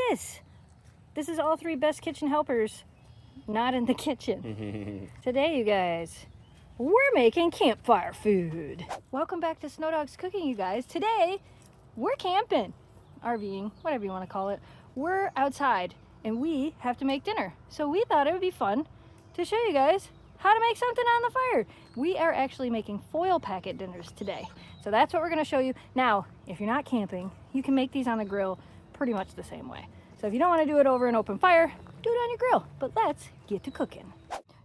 this. This is all three best kitchen helpers, not in the kitchen. Today, you guys, we're making campfire food. Welcome back to Snow Dog's Cooking, you guys. Today, we're camping, RVing, whatever you want to call it. We're outside and we have to make dinner. So we thought it would be fun to show you guys how to make something on the fire. We are actually making foil packet dinners today. So that's what we're gonna show you. Now, if you're not camping, you can make these on the grill pretty much the same way. So if you don't wanna do it over an open fire, do it on your grill. But let's get to cooking.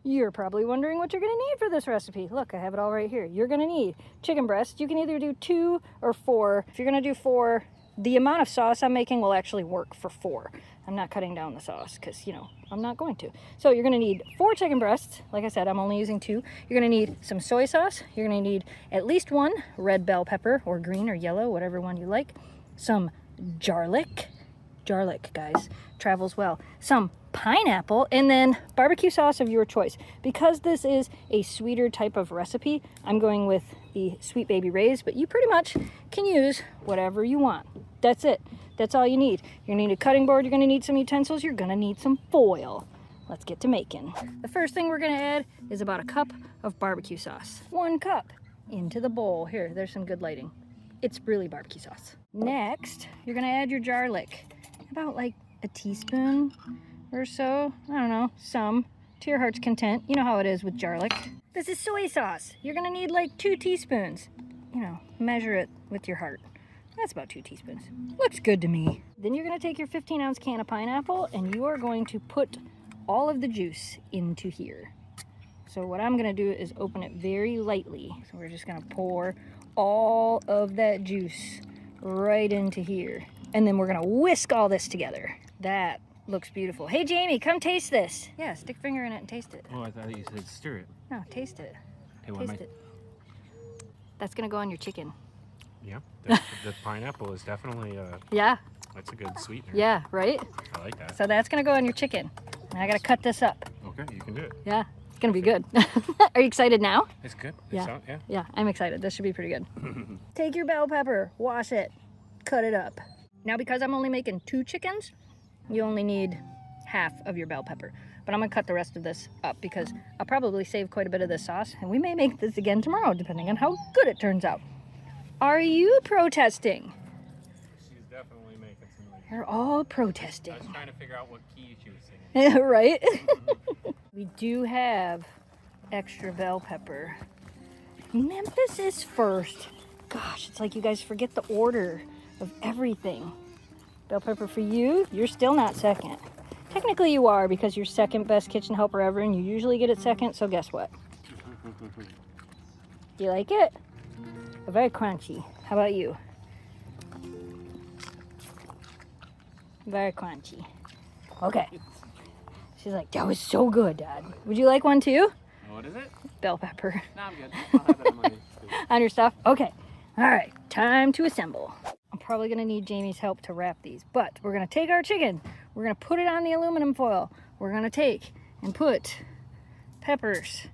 You're probably wondering what you're gonna need for this recipe. Look, I have it all right here. You're gonna need chicken breast. You can either do 2 or 4. If you're gonna do 4, the amount of sauce I'm making will actually work for 4. I'm not cutting down the sauce because, you know, I'm not going to. So you're gonna need 4 chicken breasts. Like I said, I'm only using 2. You're gonna need some soy sauce. You're gonna need at least 1 red bell pepper, or green or yellow, whatever one you like. Some jarlic. Jarlic, guys, travels well. Some pineapple, and then barbecue sauce of your choice. Because this is a sweeter type of recipe, I'm going with the Sweet Baby Ray's, but you pretty much can use whatever you want. That's it. That's all you need. You're gonna need a cutting board, you're gonna need some utensils, you're gonna need some foil. Let's get to making. The first thing we're gonna add is about a cup of barbecue sauce. 1 cup into the bowl. Here, there's some good lighting. It's really barbecue sauce. Next, you're gonna add your jarlic. About like a teaspoon or so. I don't know, some, to your heart's content. You know how it is with jarlic. This is soy sauce. You're gonna need like 2 teaspoons. You know, measure it with your heart. That's about 2 teaspoons. Looks good to me. Then you're gonna take your 15-ounce can of pineapple and you are going to put all of the juice into here. So what I'm gonna do is open it very lightly. So we're just gonna pour all of that juice right into here. And then we're gonna whisk all this together. That looks beautiful. Hey Jamie, come taste this. Yeah, stick a finger in it and taste it. Oh, I thought you said stir it. No, taste it. Hey, Taste it. That's gonna go on your chicken. Yeah, the pineapple is definitely Yeah, that's a good sweetener. yeah, right? I like that. So that's gonna go on your chicken. And I gotta cut this up. Okay, you can do it. Yeah, it's gonna be good. Are you excited now? It's good. Yeah. Yeah. Yeah, I'm excited. This should be pretty good. Take your bell pepper, wash it, cut it up. Now, because I'm only making 2 chickens, you only need half of your bell pepper. But I'm gonna cut the rest of this up because I'll probably save quite a bit of this sauce, and we may make this again tomorrow, depending on how good it turns out. Are you protesting? She's definitely making some noise. You're all protesting. I was trying to figure out what key she was singing. Yeah, right? We do have extra bell pepper. Memphis is first. Gosh, it's like you guys forget the order of everything. Bell pepper for you, you're still not second. Technically you are, because you're second best kitchen helper ever and you usually get it second, so guess what? Do you like it? Very crunchy. How about you? Very crunchy. Okay. She's like, that was so good, Dad. Would you like one too? What is it? Bell pepper. No, I'm good. I'll have it on my food. On your stuff? Okay. All right, time to assemble. I'm probably gonna need Jamie's help to wrap these, but we're gonna take our chicken, we're gonna put it on the aluminum foil. We're gonna take and put peppers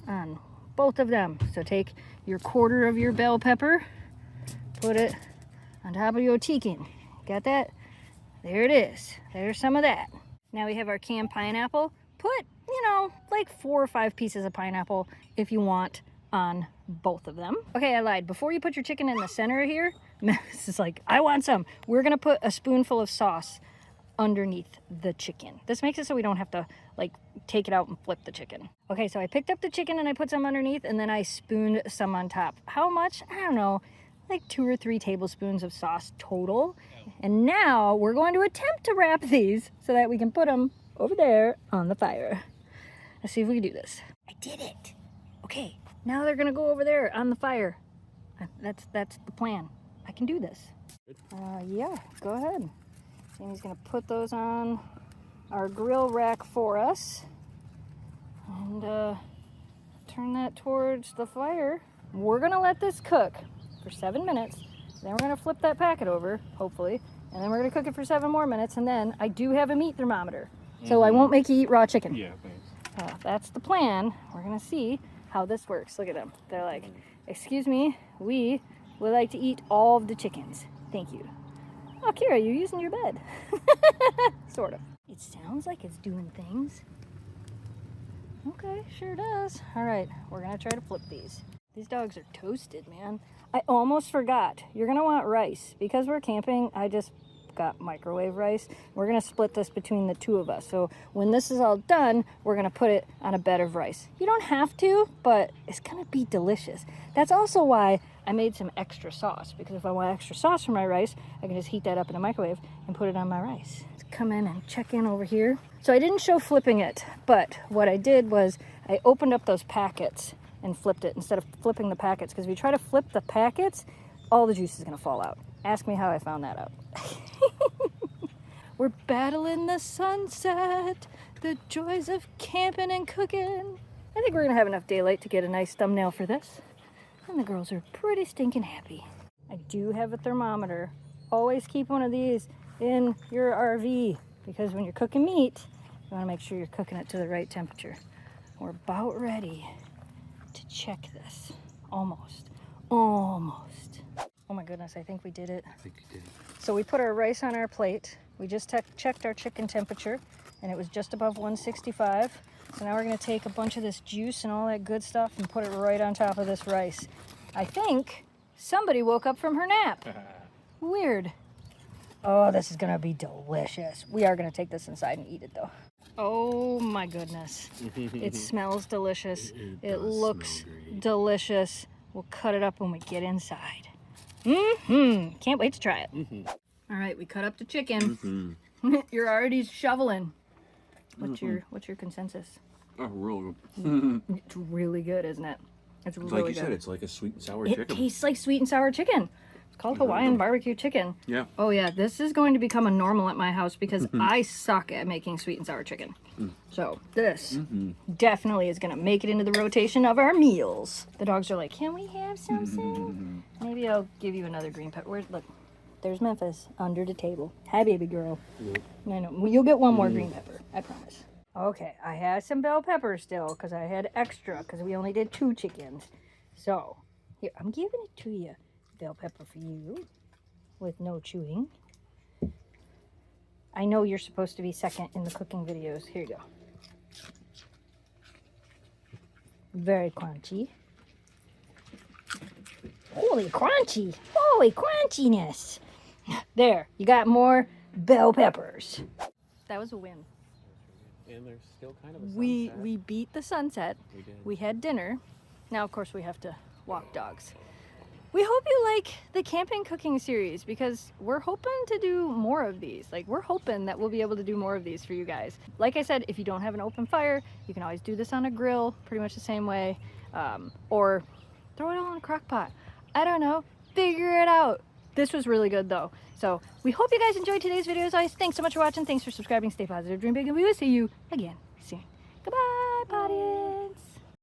on both of them. So take your quarter of your bell pepper, put it on top of your chicken. Got that? There it is. There's some of that. Now we have our canned pineapple. Put, you know, like 4 or 5 pieces of pineapple if you want on both of them. Okay, I lied. Before you put your chicken in the center here, this is like, I want some. We're gonna put a spoonful of sauce underneath the chicken. This makes it so we don't have to like take it out and flip the chicken. Okay, so I picked up the chicken and I put some underneath and then I spooned some on top. How much? I don't know, like 2 or 3 tablespoons of sauce total. And now we're going to attempt to wrap these so that we can put them over there on the fire. Let's see if we can do this. I did it. Okay, now they're gonna go over there on the fire. That's the plan. I can do this. Yeah, go ahead. Jamie's gonna put those on our grill rack for us. And turn that towards the fire. We're gonna let this cook for 7 minutes. Then we're gonna flip that packet over, hopefully. And then we're gonna cook it for 7 more minutes. And then I do have a meat thermometer. So I won't make you eat raw chicken. Yeah, thanks. That's the plan. We're gonna see how this works. Look at them. They're like, excuse me, we would like to eat all of the chickens. Thank you. Oh, Kira, you're using your bed. Sort of. It sounds like it's doing things. Okay, sure does. All right, we're gonna try to flip these. These dogs are toasted, man. I almost forgot. You're gonna want rice. Because we're camping, I just got microwave rice. We're gonna split this between the two of us. So when this is all done, we're gonna put it on a bed of rice. You don't have to, but it's gonna be delicious. That's also why I made some extra sauce, because if I want extra sauce for my rice, I can just heat that up in a microwave and put it on my rice. Let's come in and check in over here. So I didn't show flipping it, but what I did was I opened up those packets and flipped it instead of flipping the packets, because if you try to flip the packets, all the juice is gonna fall out. Ask me how I found that out. We're battling the sunset, the joys of camping and cooking. I think we're gonna have enough daylight to get a nice thumbnail for this. And the girls are pretty stinking happy. I do have a thermometer. Always keep one of these in your RV, because when you're cooking meat, you wanna make sure you're cooking it to the right temperature. We're about ready to check this. Almost. Almost. Oh my goodness, I think we did it. I think you did. So we put our rice on our plate. We just checked our chicken temperature, and it was just above 165. So now we're gonna take a bunch of this juice and all that good stuff and put it right on top of this rice. I think somebody woke up from her nap. Weird. Oh, this is gonna be delicious. We are gonna take this inside and eat it though. Oh my goodness. It smells delicious. It looks delicious. We'll cut it up when we get inside. Can't wait to try it. All right, we cut up the chicken. You're already shoveling. What's your consensus? Oh, real good. It's really good, isn't it? It's really Like good. you said, it's like a sweet and sour It chicken. tastes like sweet and sour chicken. It's called Hawaiian BBQ Chicken. Yeah. Oh yeah, this is going to become a normal at my house because I suck at making sweet and sour chicken. So this definitely is going to make it into the rotation of our meals. The dogs are like, can we have something? Maybe I'll give you another green pepper. Look, there's Memphis under the table. Hi, baby girl. I know. You'll get one more green pepper. I promise. Okay, I had some bell peppers still because I had extra because we only did 2 chickens. So, here, I'm giving it to you. Bell pepper for you with no chewing. I know you're supposed to be second in the cooking videos. Here you go. Very crunchy. Holy crunchy! Holy crunchiness! There, you got more bell peppers. That was a win. And there's still kind of a We sunset. beat the sunset. We did. We had dinner. Now, of course, we have to walk dogs. We hope you like the camping cooking series because we're hoping to do more of these. Like, we're hoping that we'll be able to do more of these for you guys. Like I said, if you don't have an open fire, you can always do this on a grill, pretty much the same way. Or throw it all in a crock pot. I don't know. Figure it out. This was really good, though. So, we hope you guys enjoyed today's video. As always, thanks so much for watching. Thanks for subscribing. Stay positive, dream big, and we will see you again soon. Goodbye, potty.